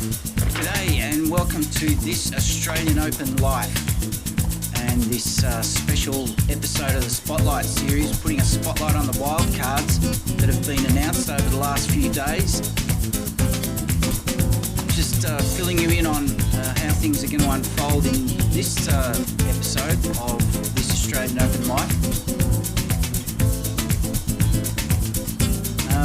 G'day and welcome to this Australian Open Live and this special episode of the Spotlight series, putting a spotlight on the wildcards that have been announced over the last few days. Just filling you in on how things are going to unfold in this episode of this Australian Open Live.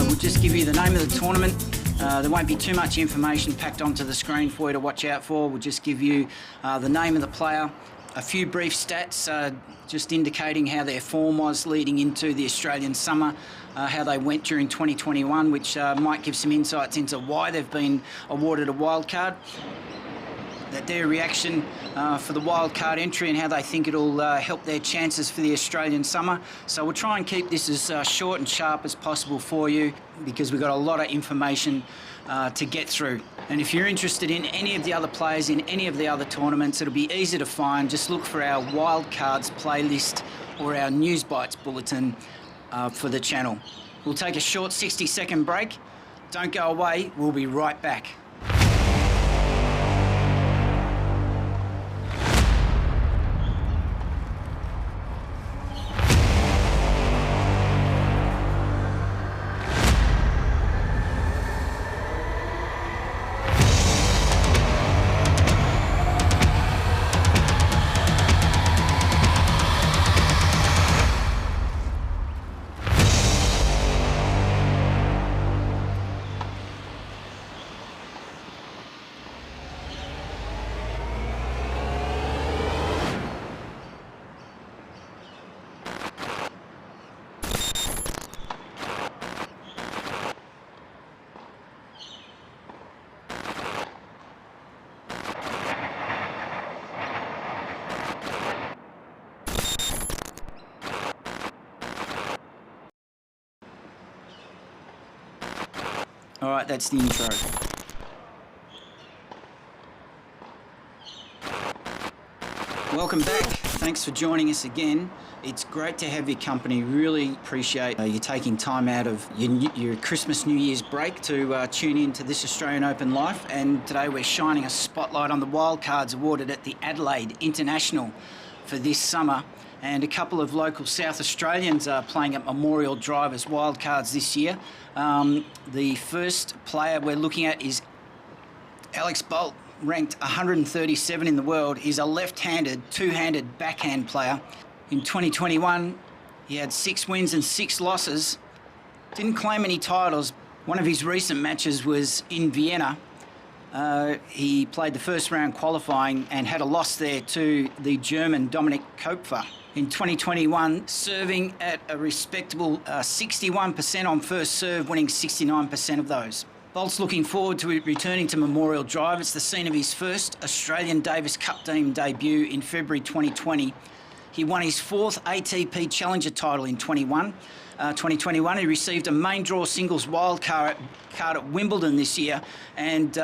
We'll just give you the name of the tournament. There won't be too much information packed onto the screen for you to watch out for. We'll just give you the name of the player, a few brief stats, just indicating how their form was leading into the Australian summer, how they went during 2021, which might give some insights into why they've been awarded a wildcard, their reaction for the wildcard entry and how they think it'll help their chances for the Australian summer. So we'll try and keep this as short and sharp as possible for you because we've got a lot of information to get through. And if you're interested in any of the other players in any of the other tournaments, it'll be easy to find. Just look for our wildcards playlist or our NewsBites bulletin for the channel. We'll take a short 60-second break. Don't go away, we'll be right back. All right, that's the intro. Welcome back. Thanks for joining us again. It's great to have your company. Really appreciate you taking time out of your Christmas, New Year's break to tune in to this Australian Open Live. And today we're shining a spotlight on the wildcards awarded at the Adelaide International for this summer. And a couple of local South Australians are playing at Memorial Drive as wildcards this year. The first player we're looking at is Alex Bolt, ranked 137 in the world. He's a left-handed, two-handed backhand player. In 2021, he had 6 wins and 6 losses. Didn't claim any titles. One of his recent matches was in Vienna. He played the first round qualifying and had a loss there to the German Dominik Kopfer. In 2021, serving at a respectable 61% on first serve, winning 69% of those. Bolt's looking forward to returning to Memorial Drive. It's the scene of his first Australian Davis Cup team debut in February 2020. He won his 4th ATP Challenger title in 2021. He received a main draw singles wild card at Wimbledon this year, and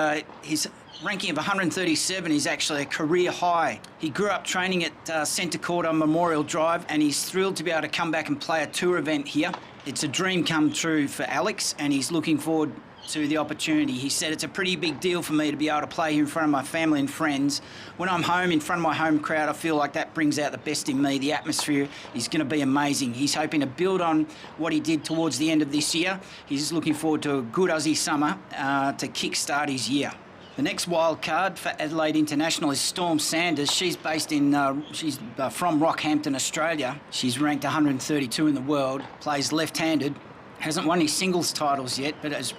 his ranking of 137 is actually a career high. He grew up training at Centre Court on Memorial Drive, and he's thrilled to be able to come back and play a tour event here. It's a dream come true for Alex, and he's looking forward to the opportunity. He said, it's a pretty big deal for me to be able to play here in front of my family and friends. When I'm home in front of my home crowd, I feel like that brings out the best in me. The atmosphere is going to be amazing. He's hoping to build on what he did towards the end of this year. He's looking forward to a good Aussie summer to kickstart his year. The next wild card for Adelaide International is Storm Sanders. She's based in, she's from Rockhampton, Australia. She's ranked 132 in the world, plays left-handed. Hasn't won any singles titles yet, but as,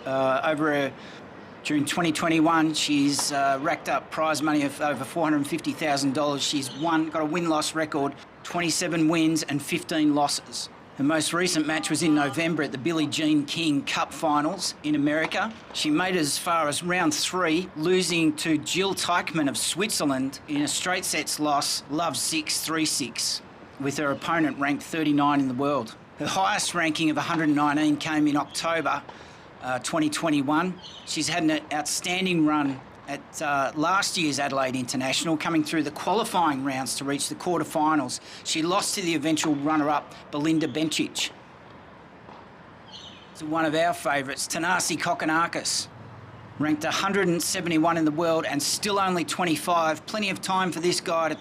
during 2021, she's racked up prize money of over $450,000. She's got a win-loss record, 27 wins and 15 losses. Her most recent match was in November at the Billie Jean King Cup Finals in America. She made it as far as round 3, losing to Jill Teichmann of Switzerland in a straight sets loss, love 6, 3-6, with her opponent ranked 39 in the world. Her highest ranking of 119 came in October 2021. She's had an outstanding run at last year's Adelaide International, coming through the qualifying rounds to reach the quarterfinals. She lost to the eventual runner-up, Belinda Bencic. To one of our favourites, Thanasi Kokkinakis. Ranked 171 in the world and still only 25. Plenty of time for this guy to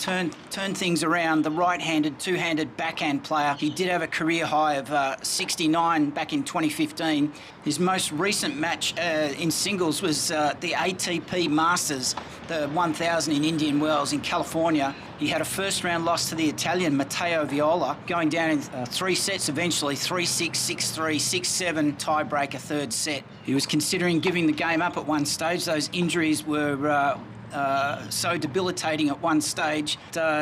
turn things around. The right-handed, two-handed backhand player. He did have a career high of 69 back in 2015. His most recent match in singles was the ATP Masters, the 1000 in Indian Wells in California. He had a first-round loss to the Italian Matteo Viola, going down in 3 sets eventually, 3-6, 6-3, 6-7, tiebreaker third set. He was considering giving the game up at one stage. Those injuries were so debilitating at one stage.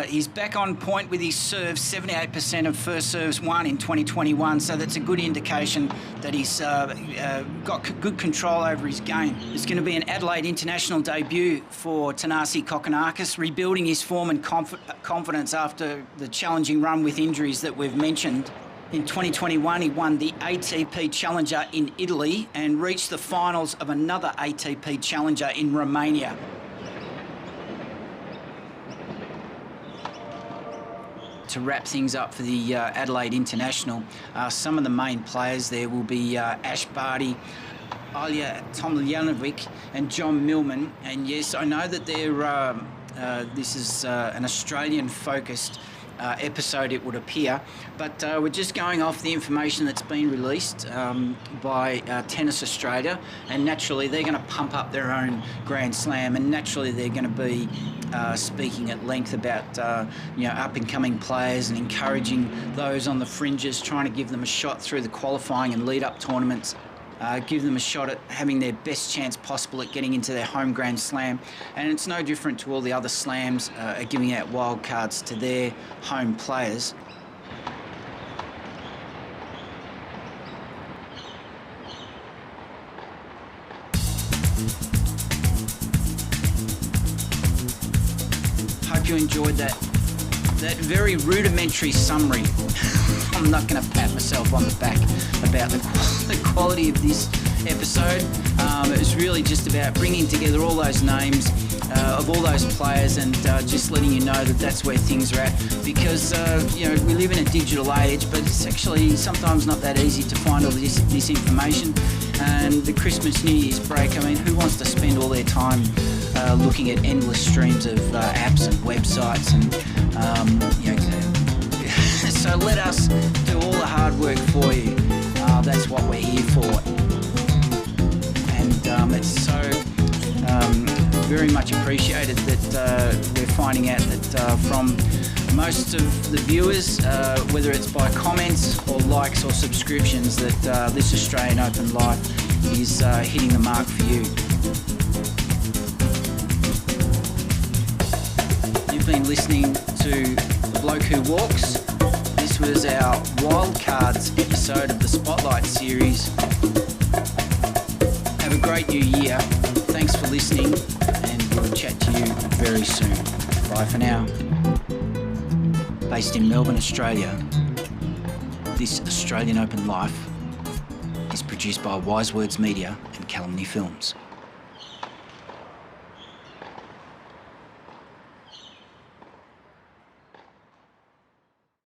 He's back on point with his serve, 78% of first serves won in 2021, so that's a good indication that he's got good control over his game. It's going to be an Adelaide International debut for Thanasi Kokkinakis, rebuilding his form and confidence after the challenging run with injuries that we've mentioned. In 2021, he won the ATP Challenger in Italy and reached the finals of another ATP Challenger in Romania. To wrap things up for the Adelaide International, some of the main players there will be Ash Barty, Ilya Tomljanovic and John Millman. And yes, I know that this is an Australian-focused episode, it would appear, but we're just going off the information that's been released by Tennis Australia, and naturally they're going to pump up their own Grand Slam, and naturally they're going to be speaking at length about up-and-coming players and encouraging those on the fringes, trying to give them a shot through the qualifying and lead-up tournaments. Give them a shot at having their best chance possible at getting into their home Grand Slam. And it's no different to all the other slams giving out wildcards to their home players. Hope you enjoyed that very rudimentary summary. I'm not going to pat myself on the back about the quality of this episode. It was really just about bringing together all those names of all those players and just letting you know that that's where things are at. Because we live in a digital age, but it's actually sometimes not that easy to find all this information. And the Christmas New Year's break, I mean, who wants to spend all their time looking at endless streams of apps and websites and so let us do all the hard work for you. That's what we're here for. And it's so very much appreciated that we're finding out that from most of the viewers, whether it's by comments or likes or subscriptions, that this Australian Open Life is hitting the mark for you. You've been listening to The Bloke Who Walks. This was our Wildcards episode of the Spotlight series. Have a great new year. Thanks for listening, and we'll chat to you very soon. Bye for now. Based in Melbourne, Australia, this Australian Open Life is produced by Wise Words Media and Calumny Films.